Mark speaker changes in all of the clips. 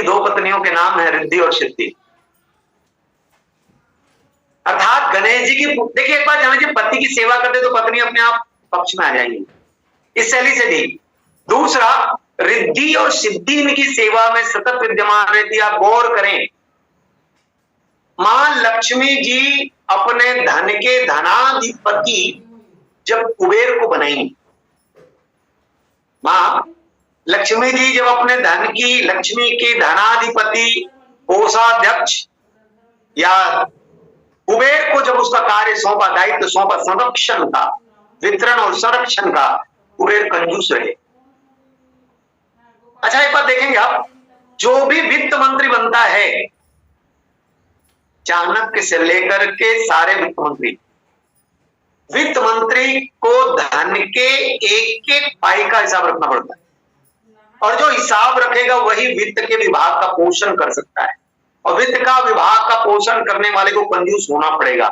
Speaker 1: की दो पत्नियों के नाम है रिद्धि और सिद्धि। अर्थात गणेश जी की, देखिए एक बात जानिए, पति की सेवा करते तो पत्नी अपने आप पक्ष में आ जाएगी, इस शैली से भी। दूसरा, रिद्धि और सिद्धि इनकी सेवा में सतत विद्यमान रहती है। आप गौर करें, मां लक्ष्मी जी अपने धन के धनाधिपति जब कुबेर को बनाई, मां लक्ष्मी जी जब अपने धन की, लक्ष्मी के धनाधिपति, कोषाध्यक्ष या कुबेर को जब उसका कार्य सौंपा, दायित्व सौंपा संरक्षण का, वितरण और संरक्षण का, कुबेर कंजूस रहे। अच्छा एक बात देखेंगे आप, जो भी वित्त मंत्री बनता है, चाणक्य से लेकर के सारे वित्त मंत्री को धन के एक एक पाई का हिसाब रखना पड़ता है, और जो हिसाब रखेगा वही वित्त के विभाग का पोषण कर सकता है, और वित्त का विभाग का पोषण करने वाले को कंजूस होना पड़ेगा।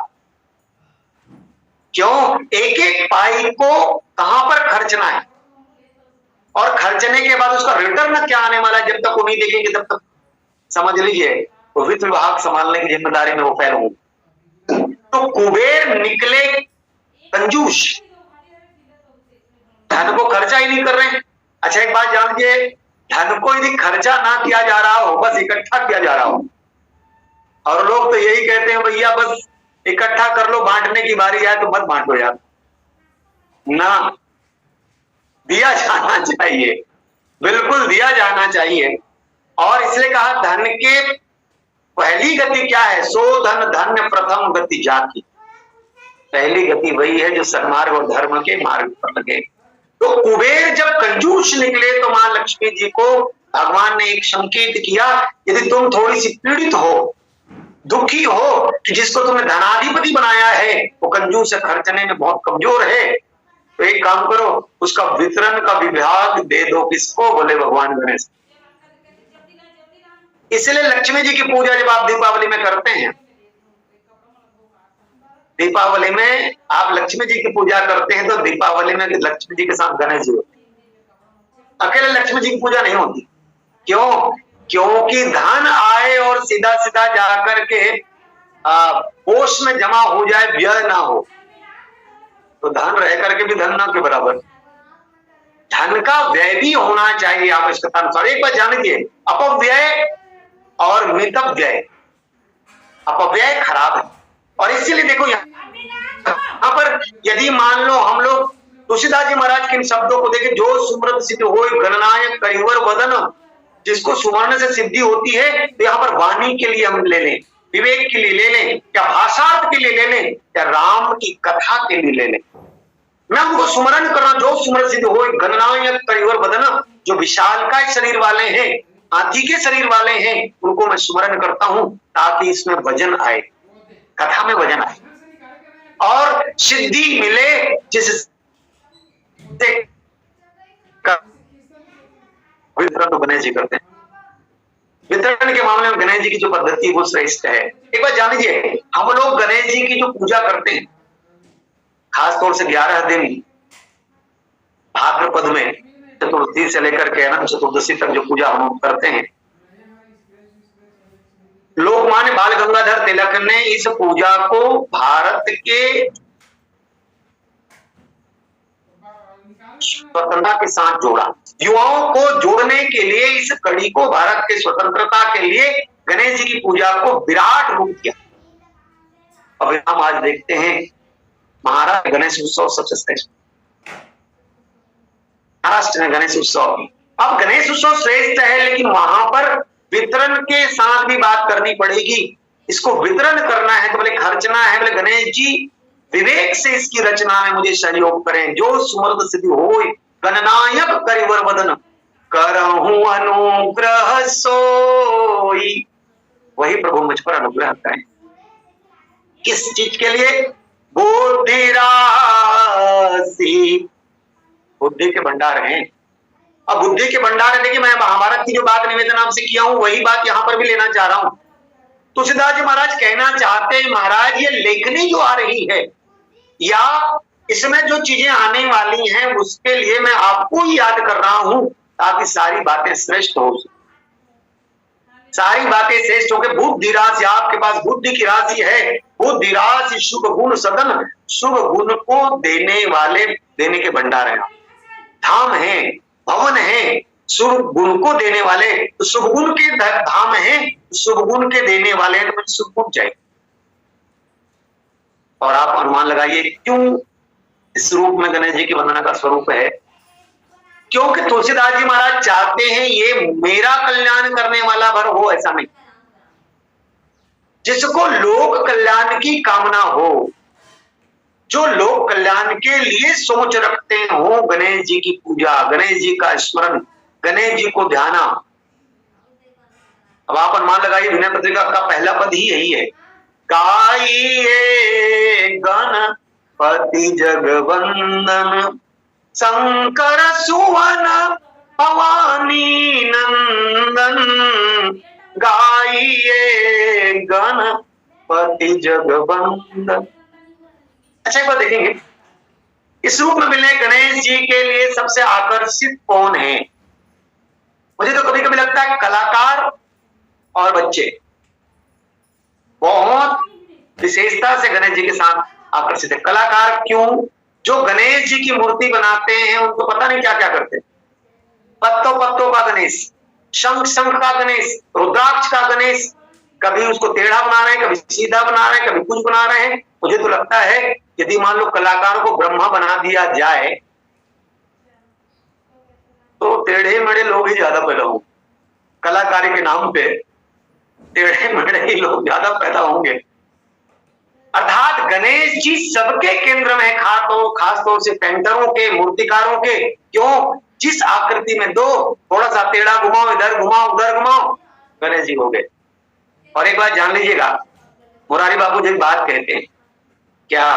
Speaker 1: क्यों? एक एक पाई को कहां पर खर्चना है, और खर्चने के बाद उसका रिटर्न क्या आने वाला है, जब तक वो नहीं देखेंगे तब तक समझ लीजिए वो वित्त विभाग संभालने की जिम्मेदारी में वो फेल होंगे। तो कुबेर निकले कंजूस, धन को खर्चा ही नहीं कर रहे हैं। अच्छा एक बात जानिए, धन को यदि खर्चा ना किया जा रहा हो, बस इकट्ठा किया जा रहा हो, और लोग तो यही कहते हैं भैया बस इकट्ठा कर लो, बांटने की बारी आए तो मत बांटो यार, ना, दिया जाना चाहिए, बिल्कुल दिया जाना चाहिए। और इसलिए कहा धन के पहली गति क्या है, सो धन धन्य प्रथम गति जाति। पहली गति वही है जो सन्मार्ग और धर्म के मार्ग पर लगे। तो कुबेर जब कंजूस निकले तो मां लक्ष्मी जी को भगवान ने एक संकेत किया, यदि तुम थोड़ी सी पीड़ित हो, दुखी हो कि जिसको तुमने धनाधिपति बनाया है वो कंजूस है, खर्चने में बहुत कमजोर है, तो एक काम करो, उसका वितरण का विभाग दे दो। किसको? बोले भगवान गणेश। इसलिए लक्ष्मी जी की पूजा जब आप दीपावली में करते हैं, दीपावली में आप लक्ष्मी जी की पूजा करते हैं, तो दीपावली में लक्ष्मी जी के साथ गणेश जी होते हैं, अकेले लक्ष्मी जी की पूजा नहीं होती। क्यों? क्योंकि धन आए और सीधा सीधा जाकर के कोष में जमा हो जाए, व्यय ना हो, तो धन रह करके भी धन ना के बराबर। धन का व्यय भी होना चाहिए आवश्यकता अनुसार। एक बात जानिए, अपव्यय और मितव्यय, अपव्यय खराब है, और इसीलिए देखो यहाँ पर यदि मान लो हम लोग तुलसीदास जी महाराज के इन शब्दों को देखें, जो सुमृत सिद्ध हो गणनायक करिवर वदन, जिसको सुवर्ण से सिद्धि होती है, तो यहाँ पर वाणी के लिए हम ले लें, विवेक के लिए ले लें, या भाषार्थ के लिए ले लें, या राम की कथा के लिए ले लें, मैं उनको सुमरण करना, जो सुमृत सिद्ध हो गणनायक करिवर वदन, जो विशालकाय शरीर वाले हैं, हाथी के शरीर वाले हैं, उनको मैं सुमरण करता हूं ताकि इसमें वजन आए, कथा में वजन आए और सिद्धि मिले, जिससे वितरण तो गणेश जी करते हैं। वितरण के मामले में गणेश जी की जो पद्धति वो श्रेष्ठ है। एक बात जान लीजिए, हम लोग गणेश जी की जो पूजा करते हैं, खासतौर से 11 दिन भाद्रपद में चतुर्थी से लेकर के अनंत चतुर्दशी तक जो पूजा हम करते हैं, लोकमान्य बाल गंगाधर तिलक ने इस पूजा को भारत के स्वतंत्रता के साथ जोड़ा। युवाओं को जोड़ने के लिए इस कड़ी को, भारत के स्वतंत्रता के लिए गणेश जी की पूजा को विराट रूप दिया। अब हम आज देखते हैं महाराष्ट्र गणेश उत्सव सबसे श्रेष्ठ, महाराष्ट्र में गणेश उत्सव। अब गणेश उत्सव श्रेष्ठ है, लेकिन वहां पर वितरण के साथ भी बात करनी पड़ेगी। इसको वितरण करना है तो बोले खर्चना है, बोले गणेश जी विवेक से इसकी रचना में मुझे सहयोग करें। जो सुमृत सिद्धि होय गणनायक करिवर वदन, करहूं अनुग्रह सोई, वही प्रभु मुझ पर अनुग्रह करें। किस चीज के लिए? बुद्धि राशि, बुद्धि के भंडार हैं। अब बुद्धि के भंडार है, देखिए मैं महाभारत की जो बात निवेदन आपसे किया हूं, वही बात यहां पर भी लेना चाह रहा हूं। तुलसीदास जी महाराज कहना चाहते हैं, महाराज ये लेखनी जो आ रही है या इसमें जो चीजें आने वाली हैं, उसके लिए मैं आपको ही याद कर रहा हूं ताकि सारी बातें श्रेष्ठ हो। सारी बातें श्रेष्ठ होकर बुद्धि राशि, आपके पास बुद्धि की राशि है। बुद्धि राशि शुभ गुण सदन, शुभ गुण को देने वाले, देने के भंडार है, धाम है, भवन है, शुभ गुण को देने वाले, तो शुभ गुण के धाम है, शुभ गुण के देने वाले, तो शुभ गुण चाहिए। और आप अनुमान लगाइए क्यों इस रूप में गणेश जी की वंदना का स्वरूप है। क्योंकि तुलसीदास जी महाराज चाहते हैं ये मेरा कल्याण करने वाला भर हो, ऐसा नहीं, जिसको लोक कल्याण की कामना हो, जो लोक कल्याण के लिए सोच रखते हो, गणेश जी की पूजा, गणेश जी का स्मरण, गणेश जी को ध्याना। अब आप अनुमान लगाइए, विनय पत्रिका का पहला पद ही यही है, गाइए गणपति जगवंदन शंकर सुवन भवानी नंदन, गाइए गणपति जगवंदन। अच्छा, एक बार देखेंगे इस रूप में मिलने गणेश जी के लिए सबसे आकर्षित कौन है। मुझे तो कभी कभी लगता है कलाकार और बच्चे बहुत विशेषता से गणेश जी के साथ आकर्षित है। कलाकार क्यों? जो गणेश जी की मूर्ति बनाते हैं उनको पता नहीं क्या क्या करते हैं, पत्तों पत्तों का गणेश, शंख शंख का गणेश, रुद्राक्ष का गणेश, कभी उसको टेढ़ा बना रहे हैं, कभी सीधा बना रहे हैं, कभी कुछ बना रहे हैं। मुझे तो लगता है यदि मान लो कलाकार को ब्रह्मा बना दिया जाए तो टेढ़े मेढ़े लोग ही ज्यादा पैदा होंगे, कलाकारी के नाम पे टेढ़े मेढ़े ही लोग ज्यादा पैदा होंगे। अर्थात गणेश जी सबके केंद्र में, खास तौर से पेंटरों के, मूर्तिकारों के। क्यों? जिस आकृति में दो, थोड़ा सा टेढ़ा घुमाओ, इधर घुमाओ उधर घुमाओ, गणेश जी हो गए। और एक बात जान लीजिएगा, मुरारी बाबू जी बात कहते हैं, क्या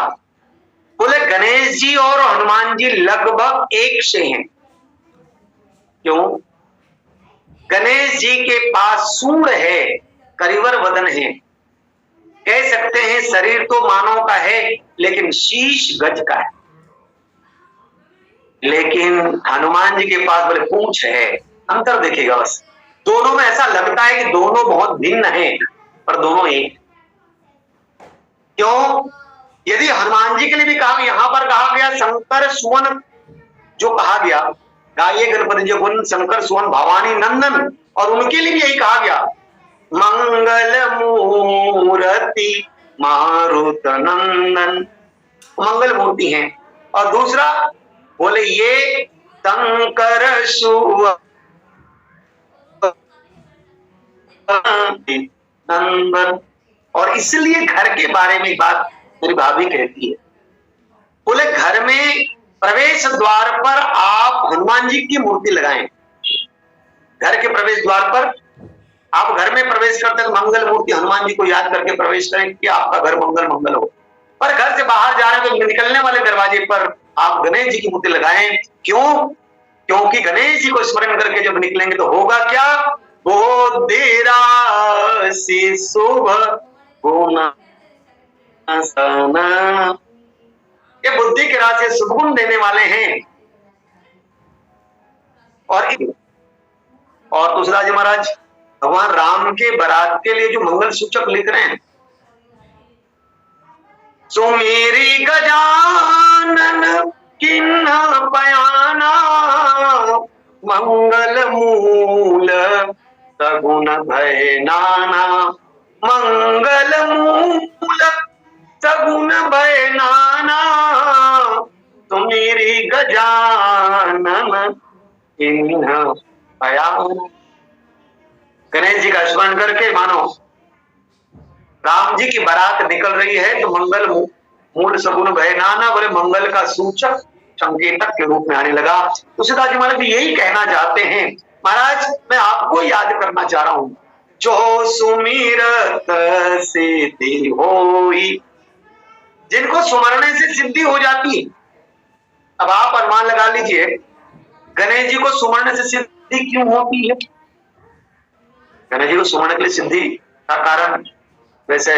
Speaker 1: बोले, गणेश जी और हनुमान जी लगभग एक से हैं। क्यों? गणेश जी के पास सूंड है, करिवर वदन है, कह सकते हैं शरीर तो मानव का है लेकिन शीश गज का है। लेकिन हनुमान जी के पास बोले पूंछ है। अंतर देखिएगा बस, दोनों में ऐसा लगता है कि दोनों बहुत भिन्न हैं पर दोनों एक। क्यों? यदि हनुमान जी के लिए भी कहा, यहां पर कहा गया शंकर सुवन, जो कहा गया गाइए गणपति जी गुण शंकर सुवन भवानी नंदन, और उनके लिए भी यही कहा गया मंगल मूर्ति मारुत नंदन, मंगल मूर्ति है। और दूसरा बोले ये शंकर सुवन नंदन। और इसलिए घर के बारे में बात मेरी भाभी कहती है, बोले घर में प्रवेश द्वार पर आप हनुमान जी की मूर्ति लगाएं। घर के प्रवेश द्वार पर आप घर में प्रवेश करते हैं, मंगल मूर्ति हनुमान जी को याद करके प्रवेश करें कि आपका घर मंगल मंगल हो। पर घर से बाहर जा रहे हैं तो निकलने वाले दरवाजे पर आप गणेश जी की मूर्ति लगाएं। क्यों? क्योंकि गणेश जी को स्मरण करके जब निकलेंगे तो होगा क्या, वो देरा से शुभ गुण सना, ये बुद्धि के राशि शुभ गुण देने वाले हैं। और तुलसीदास जी महाराज भगवान राम के बारात के लिए जो मंगल सूचक लिख रहे हैं, सुमेरी गजानन किन्ह पयाना, मंगल मूल सगुन भय नाना, मंगल मूल सगुन भय नाना, सुमेरी गजानन किन्ह पयाना। गणेश जी का स्मरण करके मानो राम जी की बारात निकल रही है तो मंगल मूल सगुन भय नाना, बोले मंगल का सूचक संकेतक के रूप में आने लगा। तुलसीदास जी महाराज भी यही कहना चाहते हैं। महाराज मैं आपको याद करना चाह रहा हूं, जो सुमिरत सिद्धि होई, जिनको सुमरने से सिद्धि हो जाती है। अब आप अनुमान लगा लीजिए गणेश जी को सुमरने से सिद्धि क्यों होती है। गणेश जी को सुमरने के लिए सिद्धि का कारण, वैसे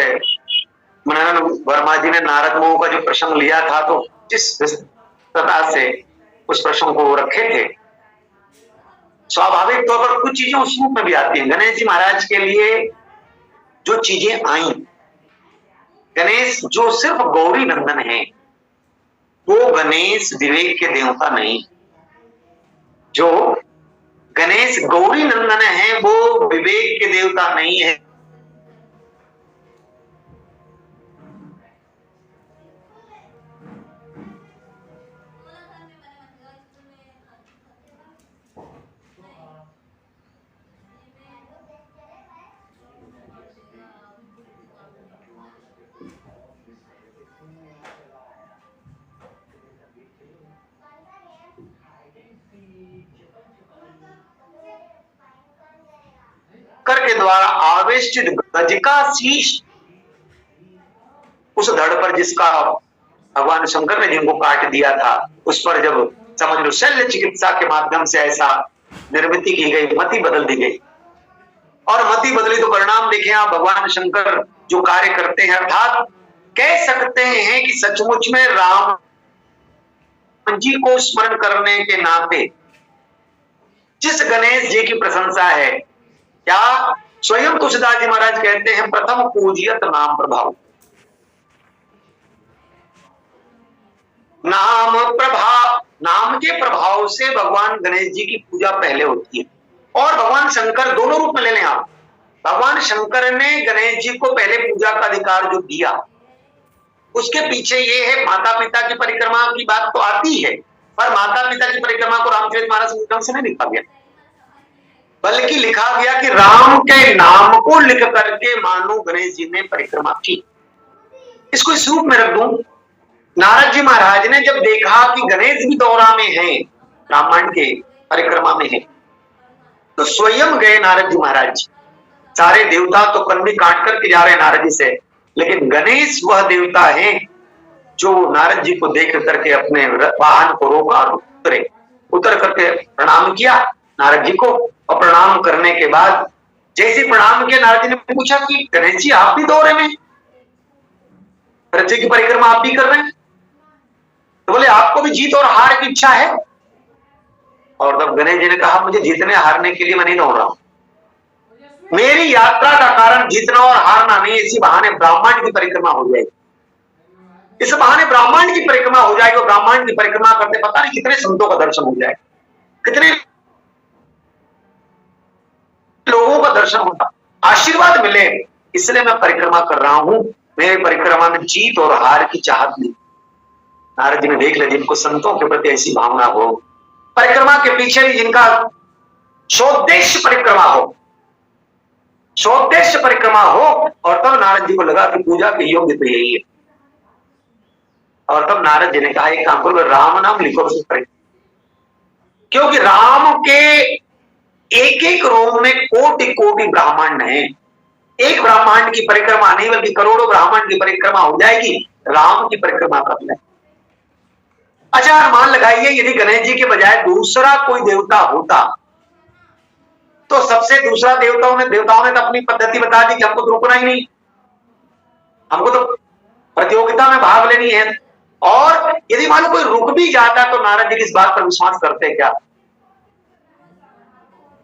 Speaker 1: मनन वर्मा जी ने नारद मुनि का जो प्रसंग लिया था तो जिस विस्तृतता से उस प्रसंग को रखे थे स्वाभाविक तौर पर कुछ चीजें उस रूप में भी आती हैं। गणेश जी महाराज के लिए जो चीजें आई, गणेश जो सिर्फ गौरी नंदन है, वो गणेश विवेक के देवता नहीं। जो गणेश गौरी नंदन है वो विवेक के देवता नहीं है। कर के द्वारा आवेष्टित गज का शीश, उस धड़ पर जिसका भगवान शंकर ने जिनको काट दिया था, उस पर जब समझ लो शल्य चिकित्सा के माध्यम से ऐसा निर्मित की गई, मति बदल दी गई। और मति बदली तो परिणाम देखें आप, भगवान शंकर जो कार्य करते हैं, अर्थात कह सकते हैं कि सचमुच में राम जी को स्मरण करने के नाते जिस गणेश जी की प्रशंसा है, क्या स्वयं तुलसीदास जी महाराज कहते हैं, प्रथम पूजियत नाम प्रभाव। नाम के प्रभाव से भगवान गणेश जी की पूजा पहले होती है। और भगवान शंकर, दोनों रूप में ले लें आप, भगवान शंकर ने गणेश जी को पहले पूजा का अधिकार जो दिया, उसके पीछे ये है, माता पिता की परिक्रमा की बात तो आती है, पर माता पिता की परिक्रमा को रामचरितमानस से नहीं लिखा गया, बल्कि लिखा गया कि राम के नाम को लिख करके मानो गणेश जी ने परिक्रमा की। इसको इस रूप में रख दूं, नारद जी महाराज ने जब देखा कि गणेश भी दौरा में है, ब्राह्मण के परिक्रमा में है, तो स्वयं गए नारद जी महाराज। सारे देवता तो कंधी काट करके जा रहे नारद जी से, लेकिन गणेश वह देवता है जो नारद जी को देख करके अपने वाहन को रोका और उतर करके प्रणाम किया नारद जी को। और प्रणाम करने के बाद जैसे प्रणाम किया, नारद जी ने पूछा कि गणेश जी आप भी दौरे में, रज्जु की परिक्रमा आप भी कर रहे हैं? तो बोले आपको भी जीत और हार की इच्छा है? और तब गणेश जी ने कहा मुझे जीतने हारने के लिए मैं नहीं दौड़ रहा हूं, मेरी यात्रा का कारण जीतना और हारना नहीं, इसी बहाने ब्राह्मण की परिक्रमा हो जाएगी, इस बहाने ब्राह्मण की परिक्रमा हो जाएगी। और ब्राह्मण की परिक्रमा करते पता नहीं कितने संतों का दर्शन हो जाए, कितने लोगों का दर्शन होता, आशीर्वाद मिले, इसलिए मैं परिक्रमा कर रहा हूं, मेरे परिक्रमा में जीत और हार की चाहत नहीं। नारद जी ने देख लिया जिनको संतों के प्रति ऐसी भावना हो, परिक्रमा के पीछे भी जिनका सोद्देश्य परिक्रमा हो, सोद्देश्य परिक्रमा हो, और तब नारद जी को लगा कि पूजा के योग्य तो यही है। और तब नारद जी ने कहा एक काम करो, राम नाम लिखो, क्योंकि राम के एक एक रोम में कोटि कोटि ब्राह्मण है, एक ब्राह्मण की परिक्रमा नहीं बल्कि करोड़ों ब्राह्मण की परिक्रमा हो जाएगी, राम की परिक्रमा कर ले। अच्छा अनुमान लगाइए, यदि गणेश जी के बजाय दूसरा कोई देवता होता तो सबसे दूसरा देवताओं ने तो अपनी पद्धति बता दी कि हमको तो रुकना ही नहीं, हमको तो प्रतियोगिता में भाग लेनी है। और यदि मान लो कोई रुक भी जाता तो नारद जी किस बात पर विश्वास करते क्या?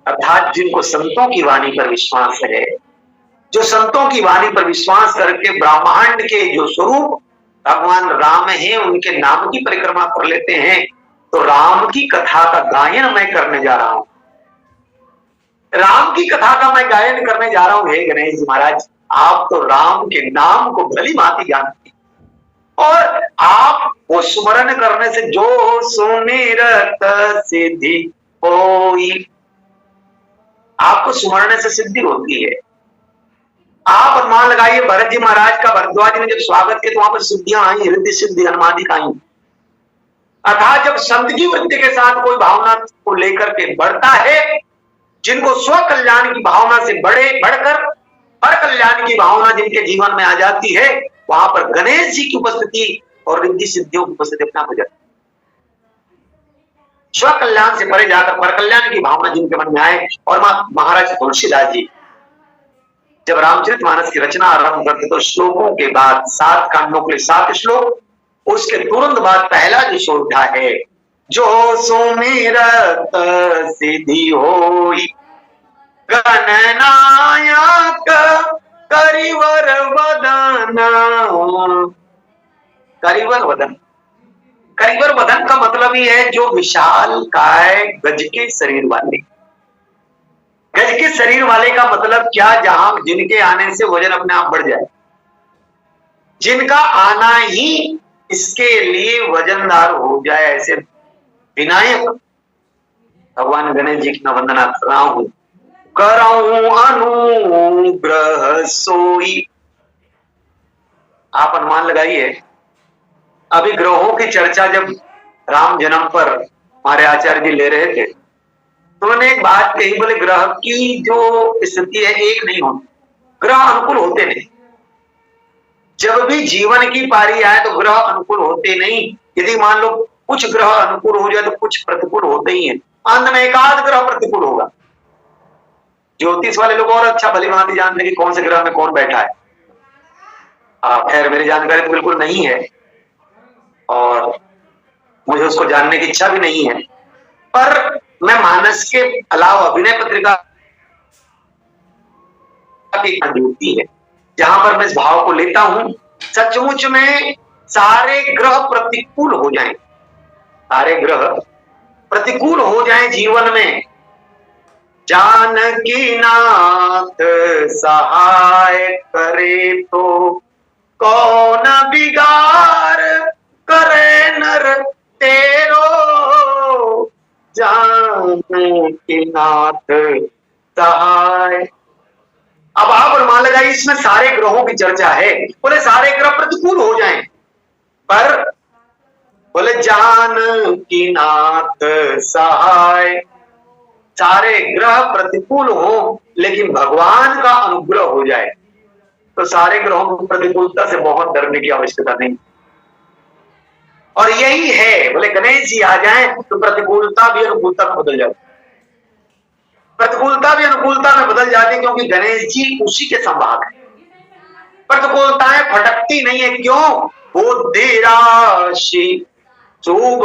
Speaker 1: अर्थात जिनको संतों की वाणी पर विश्वास है, जो संतों की वाणी पर विश्वास करके ब्रह्मांड के जो स्वरूप भगवान राम हैं उनके नाम की परिक्रमा कर लेते हैं, तो राम की कथा का गायन मैं करने जा रहा हूं, राम की कथा का मैं गायन करने जा रहा हूं। हे गणेश जी महाराज, आप तो राम के नाम को भली भांति जानते हैं, और आपको स्मरण करने से जो सुमिरत सिद्धि होई, आपको स्मरण से सिद्धि होती है। आप अनुमान लगाइए, भरत जी महाराज का भरद्वाज ने जब स्वागत किया तो वहां पर सिद्धियां आई, हृदय सिद्धि, अनुमादिक आई। अर्थात जब संत की वृत्ति के साथ कोई भावना को लेकर के बढ़ता है, जिनको स्व कल्याण की भावना से बढ़कर पर कल्याण की भावना जिनके जीवन में आ जाती है, वहां पर गणेश जी की उपस्थिति और रिद्धि सिद्धियों की उपस्थिति अपना हो जाती है। स्व कल्याण से परे जाकर पर कल्याण की भावना जिनके मन में आए। और महाराज तुलसीदास जी जब रामचरितमानस की रचना आरंभ करते तो श्लोकों के बाद 7 कांडों के 7 श्लोक, उसके तुरंत बाद पहला जो सोठा है जो सुमिरत सिद्धि होई, गणनायक करिवर वदन। करिवर वदन, करिवर वदन का मतलब ही है जो विशाल काय गज के शरीर वाले। गज के शरीर वाले का मतलब क्या, जहां जिनके आने से वजन अपने आप बढ़ जाए, जिनका आना ही इसके लिए वजनदार हो जाए, ऐसे विनायक भगवान गणेश जी की मैं वंदना कर रहा हूं। करऊं अनुग्रह सोई। आप अनुमान लगाइए, अभी ग्रहों की चर्चा जब राम जन्म पर हमारे आचार्य जी ले रहे थे, तो उन्होंने एक बात कही, बोले ग्रह की जो स्थिति है एक नहीं होती, ग्रह अनुकूल होते नहीं। जब भी जीवन की पारी आए तो ग्रह अनुकूल होते नहीं। यदि मान लो कुछ ग्रह अनुकूल हो जाए तो कुछ प्रतिकूल होते ही हैं, अंत में एकाध ग्रह प्रतिकूल होगा। ज्योतिष वाले लोग और अच्छा भली भांति जानते हैं कि कौन से ग्रह में कौन बैठा है। खैर मेरी जानकारी तो बिल्कुल नहीं है और मुझे उसको जानने की इच्छा भी नहीं है, पर मैं मानस के अलावा अभिनय पत्रिका की ड्यूटी है जहां पर मैं इस भाव को लेता हूं, सचमुच में सारे ग्रह प्रतिकूल हो जाएं, सारे ग्रह प्रतिकूल हो जाएं जीवन में, जानकी नाथ सहाय करे तो कौन बिगाड़ करे नर तेरो, जानकी नाथ सहाय। अब आप अनुमान लगाइए, इसमें सारे ग्रहों की चर्चा है। बोले सारे ग्रह प्रतिकूल हो जाएं, पर बोले जानकी नाथ सहाय, सारे ग्रह प्रतिकूल हो लेकिन भगवान का अनुग्रह हो जाए तो सारे ग्रहों की प्रतिकूलता से बहुत डरने की आवश्यकता नहीं। और यही है, बोले गणेश जी आ जाएं तो प्रतिकूलता भी अनुकूलता में बदल जाती, प्रतिकूलता भी अनुकूलता में बदल जाती, क्योंकि गणेश जी उसी के संवाहक है। प्रतिकूलताएं फटकती नहीं है, क्यों? बुद्धि राशि शुभ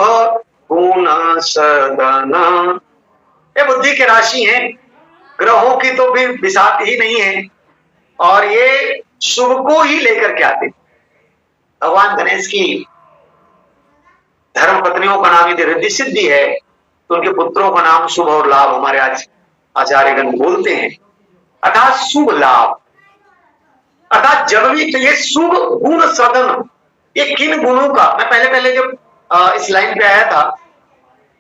Speaker 1: गुण सदन, ये बुद्धि की राशि है, ग्रहों की तो भी बिसात ही नहीं है, और ये शुभ को ही लेकर के आते। भगवान गणेश की धर्म पत्नियों का नाम यदि रिद्धि सिद्धि है तो उनके पुत्रों का नाम शुभ और लाभ हमारे आज आचार्यगण बोलते हैं, अर्थात शुभ लाभ। अर्थात जब भी तो ये शुभ गुण सदन, ये किन गुणों का, मैं पहले जब इस लाइन पे आया था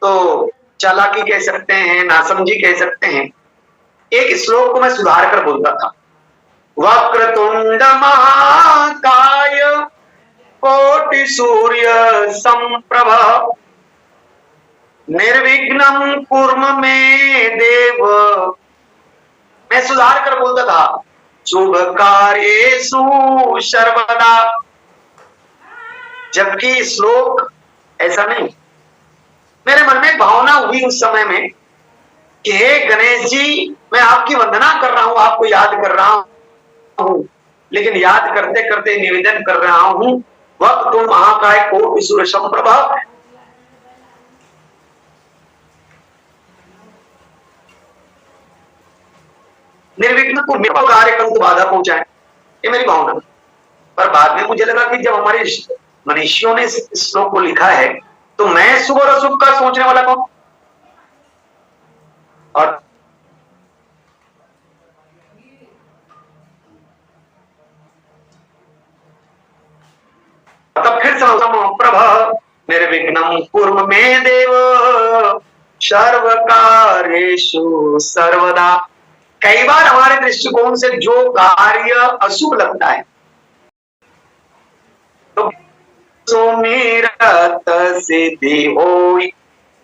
Speaker 1: तो चालाकी कह सकते हैं, नासमझी कह सकते हैं, एक श्लोक को मैं सुधार कर बोलता था, वक्रतुंड महाकाय कोटि सूर्य संप्रभ निर्विघ्नं कुर्म मे देव। मैं सुधार कर बोलता था शुभ कार्येषु सर्वदा, जबकि श्लोक ऐसा नहीं। मेरे मन में भावना हुई उस समय में कि हे गणेश जी, मैं आपकी वंदना कर रहा हूं, आपको याद कर रहा हूं, लेकिन याद करते करते निवेदन कर रहा हूं, वक्त तुम महाकाय कोटि सूर्य संप्रभ, निर्विघ्न को मेरे कार्यक्रम को बाधा पहुंचाए, ये मेरी भावना। पर बाद में मुझे लगा कि जब हमारे मनीषियों ने इस श्लोक को लिखा है तो मैं शुभ और अशुभ का सोचने वाला कौन? और तब फिर प्रभ निर्विघ्नं कुर्म मे देव सर्व कार्येषु सर्वदा। कई बार हमारे दृष्टिकोण से जो कार्य अशुभ लगता है तो सुमिरत सिद्धि होई।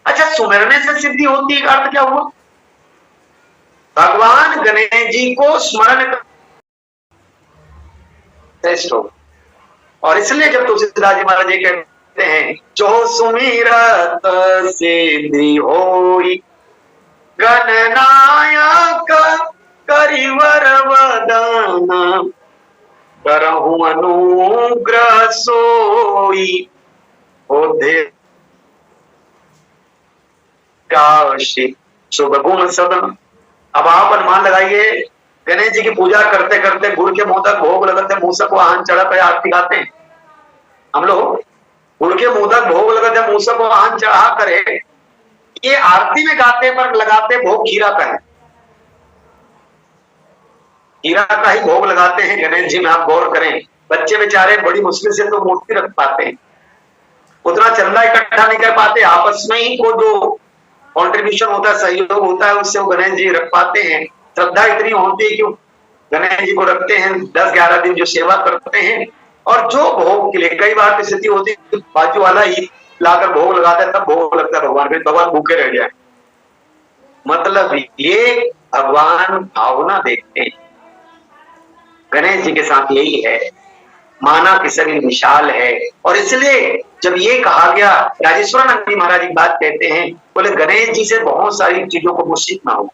Speaker 1: अच्छा, सुमिरने से सिद्धि होती है, अर्थ क्या हुआ? भगवान गणेश जी को स्मरण श्रेष्ठ हो, और इसलिए जब तुलसीदास जी महाराज जी कहते हैं जो सुमिरत सिद्धि होई, गणनायक करिवर वदन, करहु अनुग्रह सोई, शुभ गुण सदन। अब आप अनुमान लगाइए, गणेश जी की पूजा करते करते गुड़ के मोदक भोग लगाते, मूसक वाहन चढ़ा पे आरती गाते हैं हम लोग। गुड़ के मोदक भोग लगाते, मूसक वाहन चढ़ा करे, ये आरती में गाते पर लगाते भोग खीरा का है। खीरा का ही भोग लगाते हैं गणेश जी में, आप गौर करें। बच्चे बेचारे बड़ी मुश्किल से तो मूर्ति रख पाते हैं, उतना चंदा इकट्ठा नहीं कर पाते, आपस में ही को जो कॉन्ट्रीब्यूशन होता है, सहयोग होता है, उससे वो गणेश जी रख पाते हैं। श्रद्धा इतनी होती है कि गणेश जी को रखते हैं, 10-11 दिन जो सेवा करते हैं। और जो भोग के लिए कई बार की स्थिति होती है, बाजू वाला ही लाकर भोग लगाता है, तब भोग लगता है भगवान, फिर भगवान भूखे रह जाए। मतलब ये भगवान भावना देखते हैं। गणेश जी के साथ यही है, माना कि शरीर विशाल है। और इसलिए जब ये कहा गया, राजेश्वरानंद जी महाराज एक बात कहते हैं, बोले गणेश जी से बहुत सारी चीजों को मुझे सीखना हो।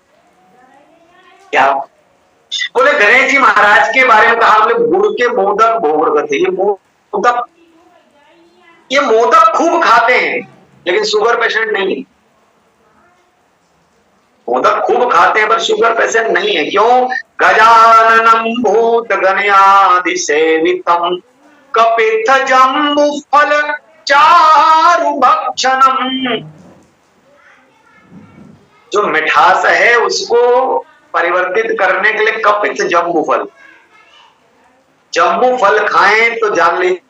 Speaker 1: क्या बोले? गणेश जी महाराज के बारे में कहा, बोले गुड़ के मोदक भोग करते। ये मोदक खूब खाते हैं, लेकिन शुगर पेशेंट नहीं है। मोदक खूब खाते हैं पर शुगर पेशेंट नहीं है। क्यों? गजाननम भूत गणयादि सेवितम कपित्थ जम्बु फल चारु भक्षणम। जो मिठास है उसको परिवर्तित करने के लिए कपित्थ जम्बू फल खाएं तो जान लीजिए